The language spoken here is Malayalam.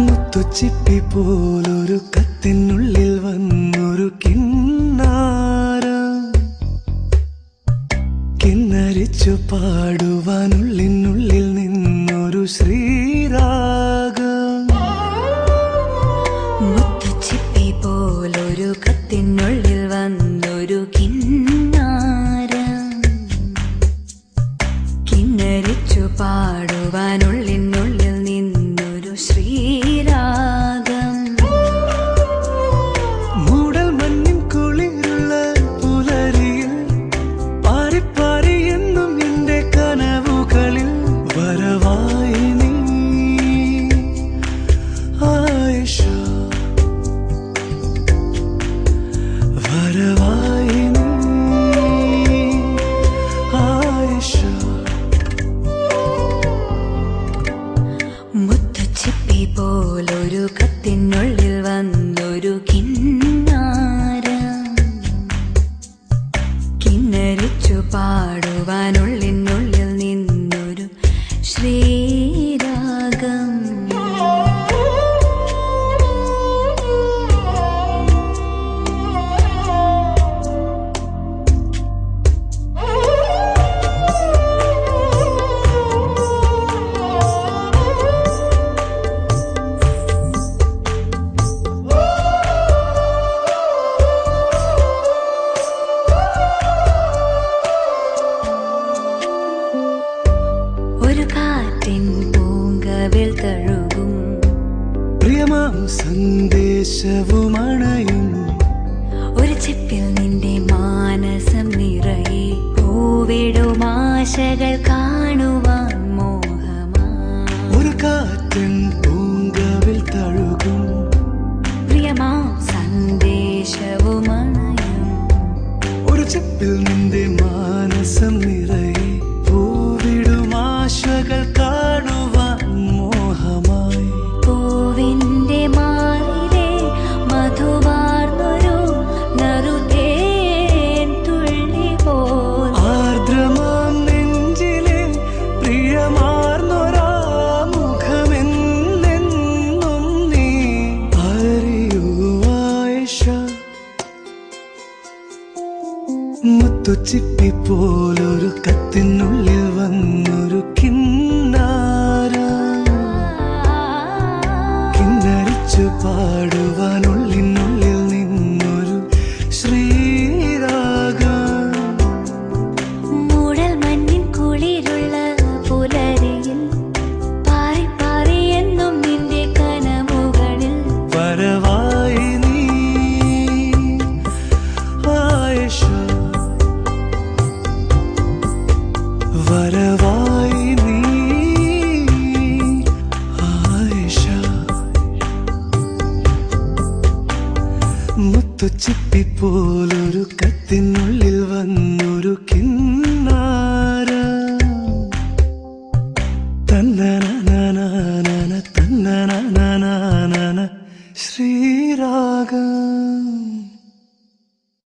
മുത്തുച്ചിപ്പി പോലൊരു കത്തിനുള്ളിൽ വന്നൊരു കിന്നാരം, കിന്നരിച്ചു പാടുവാനുള്ളിനുള്ളിൽ നിന്നൊരു ശ്രീരാഗം. മുത്തുച്ചിപ്പി പോലൊരു കത്തിനുള്ളിൽ വന്നൊരു കിന്നാരം, കിന്നരിച്ചു പാടുവാനുള്ളിനുള്ളിൽ നിന്നൊരു ശ്രീരാഗം. മൂടൽ മഞ്ഞിൻ കുളിരുള്ള പുലരിയിൽ പാറിപ്പാറി എന്നും എന്റെ കനവുകളിൽ വരവായി നീ ആയിഷ, വരവായി നീ ആയിഷ. മുത്തുച്ചിപ്പി പോലൊരു കത്തിനുള്ളിൽ വന്നൊരു കിന്നാരം, കിന്നരിച്ചു പാടുവാനുള്ളിനുള്ളിൽ നിന്നൊരു ശ്രീരാഗം. ഒരു കാറ്റിൻ പൂങ്കവിൽ തഴുകും പ്രിയമാം സന്ദേശവുമണയും ഒരു ചിപ്പിൽ നിന്റെ മാനസം നിറയെ പൂവിടും ആശകൾ കാണുവാൻ മോഹമാ. ഒരു കാറ്റൻ പൂങ്കവിൽ തഴുകും പ്രിയമാം സന്ദേശവുമണയും ഒരു ചിപ്പിൽ നിന്റെ മാനസം നിറയെ പൂവിടും ആശകൾ കാണുവാൻ മോഹമായി. പൂവിന്റെ മാറിലെ മധുവാർന്നൊരു നറുതേൻ തുള്ളി പോൽ ആർദ്രമാം നെഞ്ചിലെ പ്രിയമാർന്നൊരാ മുഖമെന്നെന്നും നീ അറിയൂ ആയിഷ. മുത്തുച്ചിപ്പി പോലൊരു കത്തിനുള്ളിൽ വന്നൊരു കിന്നാരം, കിന്നരിച്ചു പാടുവാനുള്ളിനുള്ളിൽ നിന്നൊരു ശ്രീരാഗം. മൂടൽ മഞ്ഞിൻ കുളിരുള്ള പുലരിയിൽ പാറി എന്നും നിന്റെ കനവുകളിൽ വരവായി നീ ആയിഷ, വരവായി നീ ആയിഷ. മുത്തുച്ചിപ്പി പോലൊരു കത്തിനുള്ളിൽ വന്നൊരു കിന്നാരം, തന്നനനനനന തന്നനനനന ശ്രീരാഗം.